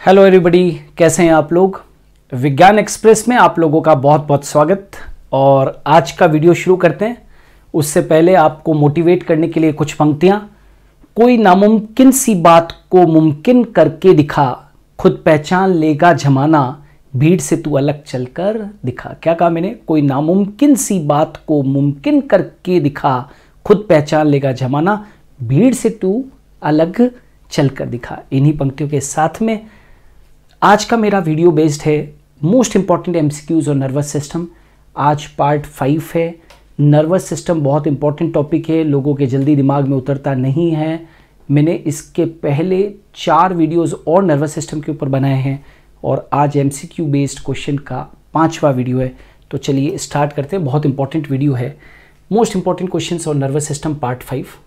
Hello everybody, कैसे हैं आप लोग। विज्ञान एक्सप्रेस में आप लोगों का बहुत बहुत स्वागत। और आज का वीडियो शुरू करते हैं। उससे पहले आपको मोटिवेट करने के लिए कुछ पंक्तियां। कोई नामुमकिन सी बात को मुमकिन करके दिखा, खुद पहचान लेगा जमाना, भीड़ से तू अलग चलकर दिखा। क्या कहा मैंने? कोई नामुमकिन सी बात को मुमकिन करके दिखा, खुद पहचान लेगा जमाना, भीड़ से तू अलग चलकर दिखा। इन्हीं पंक्तियों के साथ में आज का मेरा वीडियो बेस्ड है मोस्ट इंपॉर्टेंट एमसीक्यूज और नर्वस सिस्टम। आज पार्ट 5 है। नर्वस सिस्टम बहुत इंपॉर्टेंट टॉपिक है, लोगों के जल्दी दिमाग में उतरता नहीं है। मैंने इसके पहले 4 वीडियोस और नर्वस सिस्टम के ऊपर बनाए हैं और आज एमसीक्यू बेस्ड क्वेश्चन का 5वां वीडियो है। तो चलिए स्टार्ट करते हैं। बहुत इंपॉर्टेंट वीडियो है, मोस्ट इंपॉर्टेंट क्वेश्चंस और नर्वस सिस्टम पार्ट 5।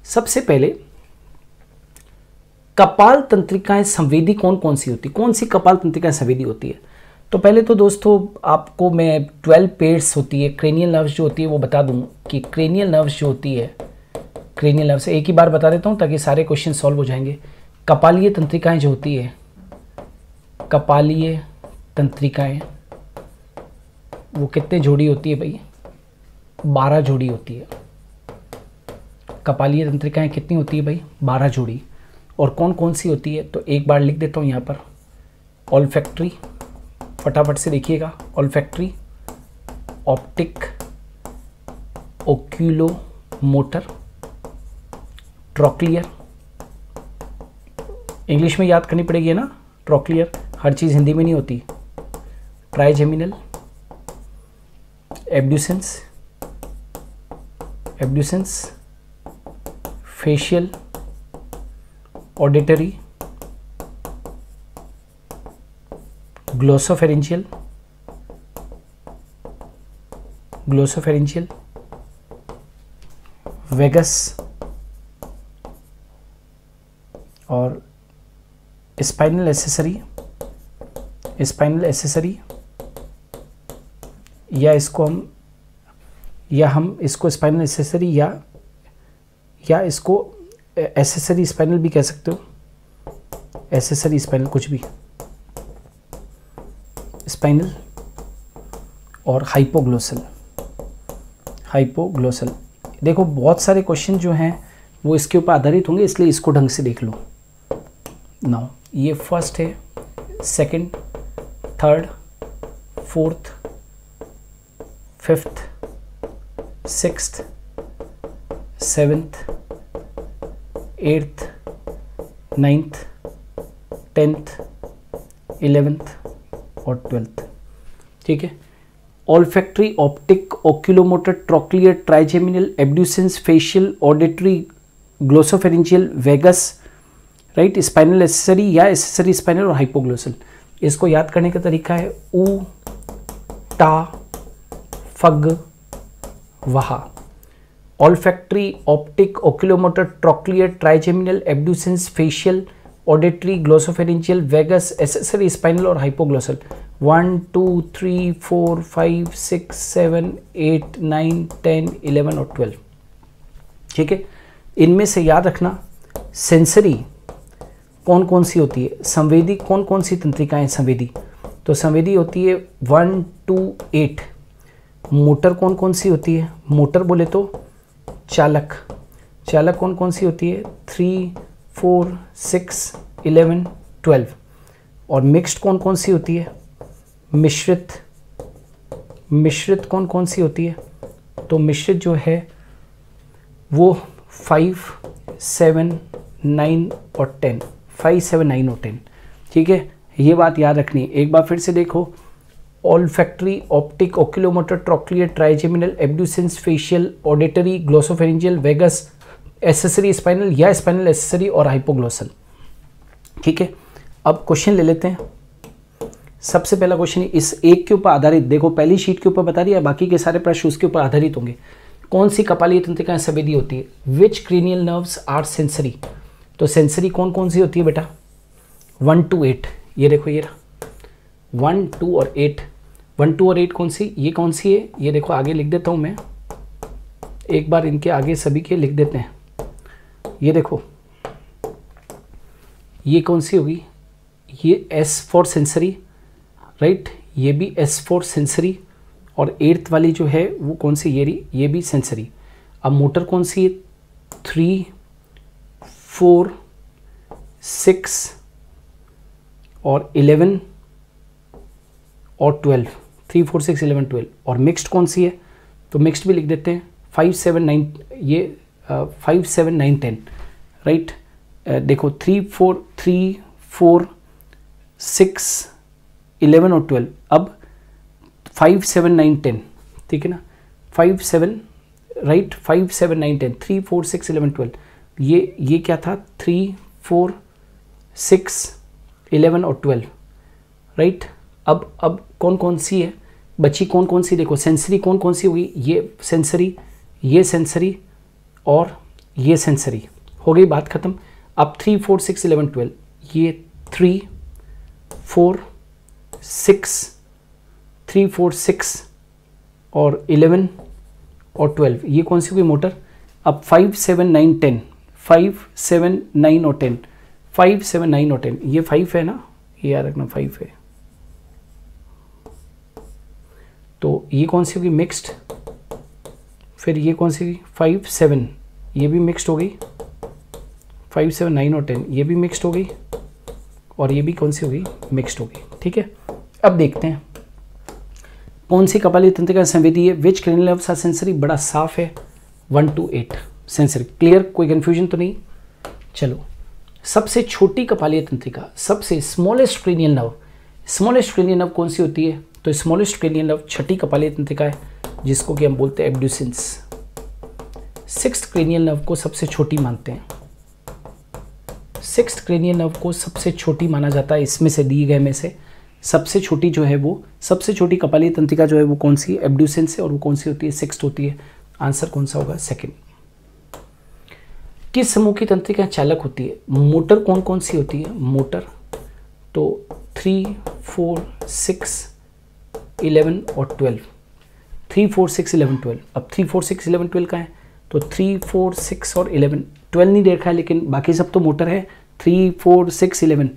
सबसे पहले कपाल तंत्रिकाएं संवेदी कौन कौन सी होती, कौन सी कपाल तंत्रिकाएं संवेदी होती है। तो पहले तो दोस्तों आपको मैं 12 पेयर्स होती है क्रेनियल नर्व्स जो होती है वो बता दूं कि क्रेनियल नर्व्स जो होती है, क्रेनियल नर्व्स एक ही बार बता देता हूं ताकि सारे क्वेश्चन सॉल्व हो जाएंगे। कपालीय तंत्रिकाएं जो होती है, कपालीय तंत्रिकाएं वो कितने जोड़ी होती है भाई? 12 जोड़ी होती है। कपालीय तंत्रिकाएं कितनी होती है भाई? 12 जोड़ी। और कौन कौन सी होती है तो एक बार लिख देता हूँ यहाँ पर। ऑल्फैक्टरी, फटाफट से देखिएगा। Olfactory, optic, oculomotor, trochlear. English में याद करनी पड़ेगी ना ट्रॉक्लियर, हर चीज़ हिंदी में नहीं होती। Trigeminal, abducens, abducens, facial, auditory, ग्लोसोफेरेंशियल, ग्लोसोफेरेंशियल, vagus और स्पाइनल एसेसरी, स्पाइनल एसेसरी या हम इसको स्पाइनल एसेसरी या इसको एसेसरी स्पाइनल भी कह सकते हो। एसेसरी स्पाइनल कुछ भी, स्पाइनल और हाइपोग्लोसल, हाइपोग्लोसल। देखो बहुत सारे क्वेश्चन जो हैं वो इसके ऊपर आधारित होंगे, इसलिए इसको ढंग से देख लो। नाउ ये फर्स्ट है, second, third, fourth, fifth, sixth, seventh, 8th, 9th, 10th, 11th और 12th। ठीक है। Olfactory, optic, oculomotor, trochlear, trigeminal, abducens, facial, auditory, glossopharyngeal, vagus, right, spinal accessory या एसेसरी स्पाइनल और हाइपोग्लोसल। इसको याद करने का तरीका है ऊ टा फग वहा। Olfactory, optic, oculomotor, trochlear, trigeminal, abducens, facial, auditory, glossopharyngeal, vagus, accessory spinal और हाइपोग्लोसल। 1 2 3 4 5 6 7 8 9 10 11 और 12। ठीक है। इनमें से याद रखना सेंसरी कौन कौन सी होती है, संवेदी कौन कौन सी तंत्रिकाएं संवेदी। तो संवेदी होती है 1 2 8। मोटर कौन कौन सी होती है? मोटर बोले तो चालक, चालक कौन कौन सी होती है? 3 4 6 11 12। और मिक्स्ड कौन कौन सी होती है? मिश्रित, मिश्रित कौन कौन सी होती है? तो मिश्रित जो है वो 5 7 9 और 10, 5 7 9 और 10। ठीक है, ये बात याद रखनी है। एक बार फिर से देखो, olfactory, optic, oculomotor, trochlear, trigeminal, abducens, facial, auditory, glossopharyngeal, vagus, accessory spinal या स्पाइनल एसेसरी और हाइपोग्लोसल। ठीक है। अब क्वेश्चन ले लेते हैं। सबसे पहला क्वेश्चन इस एक के ऊपर आधारित, देखो पहली शीट के ऊपर बता दिया, बाकी के सारे प्रश्न उसके ऊपर आधारित होंगे। कौन सी कपालीय तंत्रिकाएं संवेदी होती है? विच क्रेनियल नर्व्स आर सेंसरी। तो सेंसरी कौन कौन सी होती है बेटा? 1 to 8। ये देखो ये 1 2 और 8, 1 2 और 8 कौन सी, ये कौन सी है? ये देखो आगे लिख देता हूँ मैं, एक बार इनके आगे सभी के लिख देते हैं। ये देखो ये कौन सी होगी? ये S फॉर सेंसरी, राइट, ये भी S फॉर सेंसरी, और 8th वाली जो है वो कौन सी, ये रही, ये भी सेंसरी। अब मोटर कौन सी है, 3, 4, 6 और 11 और 12, 3, 4, 6, 11, 12। और मिक्स्ड कौन सी है, तो मिक्स्ड भी लिख देते हैं 5, 7, 9, ये 5, 7, 9, 10, राइट। देखो 3, 4, 6, 11 और 12। अब 5, 7, 9, 10, ठीक है ना, 5, 7, राइट, 5, 7, 9, 10, 3, 4, 6, 11, 12। ये क्या था, 3, 4, 6, 11 और 12, राइट। अब कौन कौन सी है बची, कौन कौन सी, देखो सेंसरी कौन कौन सी होगी, ये सेंसरी और ये सेंसरी, हो गई बात ख़त्म। अब 3, 4, 6, 11, 12, ये 3, 4, 6, 3, 4, 6 और 11 और 12, ये कौन सी होगी मोटर। अब 5, 7, 9, 10, 5, 7, 9 और 10, 5, 7, 9 और 10, ये 5 है ना, ये याद रखना 5 है। तो ये कौन सी होगी, मिक्स्ड। फिर ये कौन सी होगी, 5, 7, ये भी मिक्स्ड हो गई, 5, 7, 9 और 10, ये भी मिक्स्ड हो गई, और ये भी कौन सी होगी, मिक्स्ड हो गई, ठीक है। अब देखते हैं कौन सी कपाली तंत्रिका संवेदी है, विच क्रेनियल नर्व्स आर सेंसरी, बड़ा साफ है, 1 to 8 सेंसरी, क्लियर, कोई कंफ्यूजन तो नहीं। चलो, सबसे छोटी कपालीय तंत्रिका, सबसे स्मॉलेस्ट क्रेनियल नर्व कौन सी होती है, तो स्मॉलेस्ट क्रेनियल नर्व छठी कपालीय तंत्रिका है, जिसको कि हम बोलते हैं एब्ड्यूसेंस। 6th क्रेनियल नर्व को सबसे छोटी मानते हैं, 6th क्रेनियल नर्व को सबसे छोटी माना जाता है, इसमें से दिए गए में से सबसे छोटी जो है वो, सबसे छोटी कपालीय तंत्रिका जो है वो कौन सी है, एब्ड्यूसेंस है, और वो कौन सी होती है, 6th होती है। आंसर कौन सा होगा, सेकंड। किस समूह की तंत्रिका चालक होती है, मोटर कौन कौन सी होती है, मोटर तो 3, 4, 6, 11 और 12, 3, 4, 6, 11, 12। अब 3, 4, 6, 11, 12 का है, तो 3, 4, 6 और 11, 12 नहीं देखा है, लेकिन बाकी सब तो मोटर है, 3, 4, 6, 11,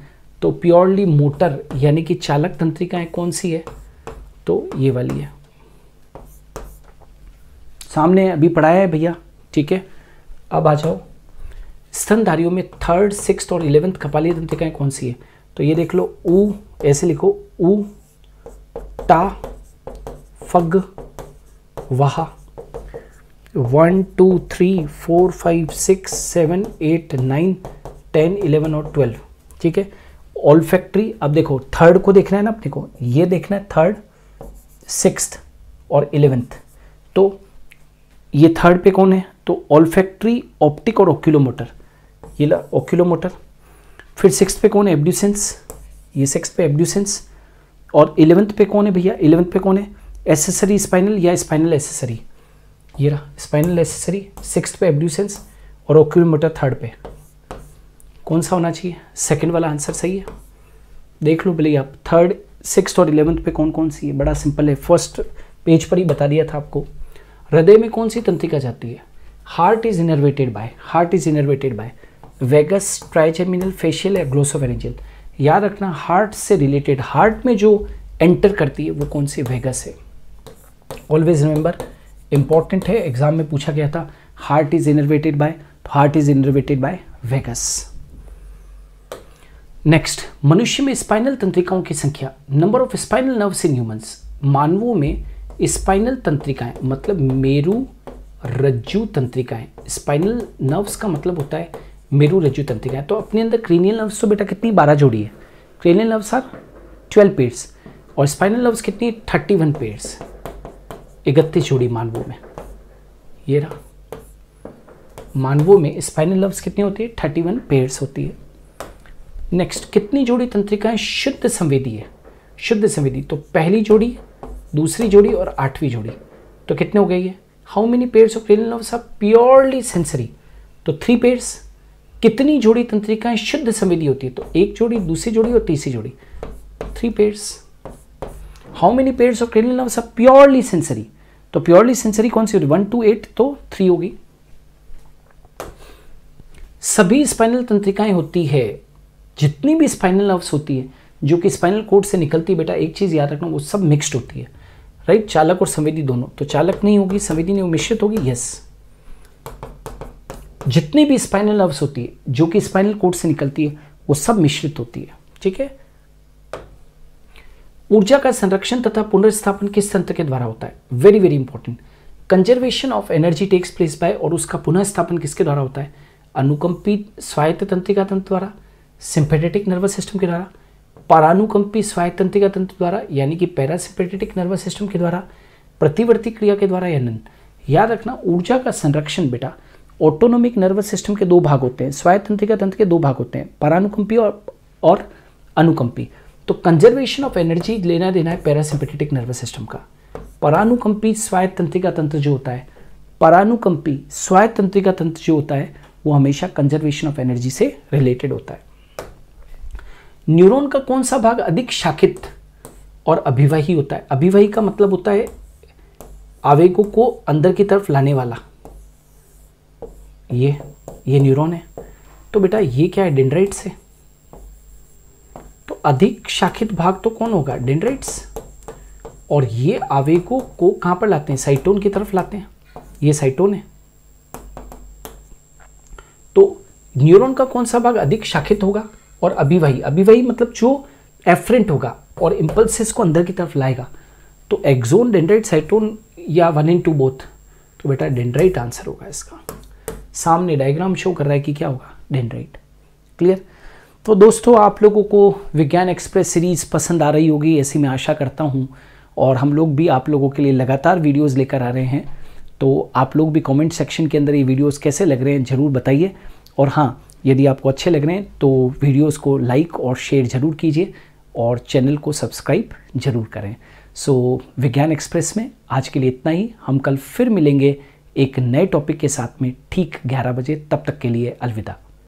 तो प्योरली मोटर यानी कि चालक तंत्रिकाएं कौन सी है, तो ये वाली है, सामने अभी पढ़ाया है भैया, ठीक है। अब आ जाओ, स्तनधारियों में 3rd, 6th और 11th कपालीय तंत्रिकाएं कौन सी है, तो ये देख लो, ऊ, ऐसे लिखो, ऊ, टा, फग, वाहा, 1, 2, 3, 4, 5, 6, 7, 8, 9, 10, 11 और 12, ठीक है। ऑल्फैक्टरी, अब देखो 3rd को देखना है ना अपने को, ये देखना है 3rd, 6th और 11th, तो ये 3rd पे कौन है, तो ऑल्फैक्टरी, ऑप्टिक और ओक्यूलोमोटर, ये ला ओक्यूलोमोटर। फिर 6th पे कौन है, एब्ड्यूसेंस, ये 6th पे एब्ड्यूसेंस, और 11th पे कौन है भैया, 11th पे कौन है, एसेसरी स्पाइनल या स्पाइनल एसेसरी, ये रहा स्पाइनल एसेसरी, 6th पे एब्ड्यूसेंस और ओक्यूलोमोटर 3rd पे, कौन सा होना चाहिए, सेकंड वाला आंसर सही है। देख लो भले आप 3rd, 6th और 11th पे कौन कौन सी है, बड़ा सिंपल है, फर्स्ट पेज पर ही बता दिया था आपको। हृदय में कौन सी तंत्रिका जाती है, heart is innervated by vagus, trigeminal, facial या ग्लोसोफेरिंजियल। याद रखना, हार्ट से रिलेटेड, हार्ट में जो एंटर करती है वो कौन सी, वेगस है। ऑलवेज रिमेंबर, इंपॉर्टेंट है, एग्जाम में पूछा गया था, हार्ट इज इनर्वेटेड बाय, तो heart is innervated by vagus. Next, मनुष्य में स्पाइनल तंत्रिकाओं की संख्या, number of spinal nerves in humans. मानवों में स्पाइनल तंत्रिकाएं मतलब मेरु रज्जु तंत्रिकाएं, स्पाइनल नर्व्स का मतलब होता है मेरु रज्जु तंत्रिकाएं। तो अपने अंदर क्रेनियल नर्व्स तो बेटा कितनी, 12 जोड़ी है, क्रेनियल नर्व्स आर 12 पेयर्स, और स्पाइनल नर्व्स कितनी, 31 पेयर्स, 31 जोड़ी मानवों में। ये रहा, मानवों में स्पाइनल नर्व्स कितनी होती है, 31 पेयर्स होती है। नेक्स्ट, कितनी जोड़ी तंत्रिकाएं शुद्ध संवेदी है, शुद्ध संवेदी, तो पहली जोड़ी, दूसरी जोड़ी और 8वीं जोड़ी, तो कितने हो गए ये, how many pairs of cranial nerves are purely sensory, तो 3 पेयर्स। कितनी जोड़ी तंत्रिकाएं शुद्ध संवेदी होती है, तो एक जोड़ी, दूसरी जोड़ी और तीसरी जोड़ी, 3 pairs. How many pairs of cranial nerves are purely sensory, तो प्योरली सेंसरी कौन सी होती है, 1 to 8, तो 3 होगी। सभी स्पाइनल तंत्रिकाएं होती है जितनी भी स्पाइनल नर्व्स होती है जो कि स्पाइनल कोड से निकलती है बेटा, एक चीज़ याद रखना, वो सब मिक्स्ड होती है, राइट, चालक और संवेदी दोनों। तो चालक नहीं होगी, संवेदी नहीं, मिश्रित होगी, यस। जितनी भी स्पाइनल नर्व्स होती है जो कि स्पाइनल कोड से निकलती है वो सब मिश्रित होती है, ठीक है। ऊर्जा का संरक्षण तथा पुनर्स्थापन किस तंत्र के द्वारा होता है? Very very important. Conservation of energy takes place by, और उसका पुनर्स्थापन किसके द्वारा होता है? अनुकंपी स्वायत्त तंत्रिका तंत्र द्वारा, सिंपैथेटिक नर्वस सिस्टम के द्वारा, परानुकंपी स्वायत्त तंत्रिका तंत्र द्वारा यानी कि पैरासिम्पैथेटिक नर्वस सिस्टम के द्वारा, प्रतिवर्ती क्रिया के द्वारा या नन। याद रखना, ऊर्जा का संरक्षण बेटा ऑटोनोमिक नर्वस सिस्टम के 2 भाग होते हैं, स्वायत्त तंत्रिका तंत्र के 2 भाग होते हैं, परानुकंपी और अनुकंपी। तो कंजर्वेशन ऑफ एनर्जी लेना देना है पैरासिम्पैथेटिक नर्वस सिस्टम का। परानुकंपी स्वायत्त तंत्रिका तंत्र जो होता है, परानुकंपी स्वायत्त तंत्रिका तंत्र जो होता है वो हमेशा कंजर्वेशन ऑफ एनर्जी से रिलेटेड होता है। न्यूरॉन का कौन सा भाग अधिक शाखित और अभिवाही होता है? अभिवाही का मतलब होता है आवेगों को अंदर की तरफ लाने वाला, ये न्यूरॉन है। तो बेटा ये क्या है? डेंड्राइट्स है। तो अधिक शाखित भाग तो कौन होगा? डेंड्राइट्स। और ये आवेगों को कहां पर लाते हैं? साइटोन की तरफ लाते हैं, ये साइटोन है। तो न्यूरॉन का कौन सा भाग अधिक शाखित होगा और अभिवाही? अभिवाही मतलब जो एफरेंट होगा और इंपल्सेस को अंदर की तरफ लाएगा। तो एक्सोन, डेंड्राइट, साइटोन या 1 in 2 बोथ? तो बेटा डेंड्राइट आंसर होगा इसका। सामने डायग्राम शो कर रहा है कि क्या होगा? डेंड्राइट। क्लियर? तो दोस्तों आप लोगों को विज्ञान एक्सप्रेस सीरीज़ पसंद आ रही होगी ऐसी मैं आशा करता हूँ, और हम लोग भी आप लोगों के लिए लगातार वीडियोस लेकर आ रहे हैं। तो आप लोग भी कमेंट सेक्शन के अंदर ये वीडियोस कैसे लग रहे हैं ज़रूर बताइए। और हाँ, यदि आपको अच्छे लग रहे हैं तो वीडियोस को लाइक और शेयर ज़रूर कीजिए और चैनल को सब्सक्राइब ज़रूर करें। सो विज्ञान एक्सप्रेस में आज के लिए इतना ही। हम कल फिर मिलेंगे एक नए टॉपिक के साथ में ठीक 11 बजे। तब तक के लिए अलविदा।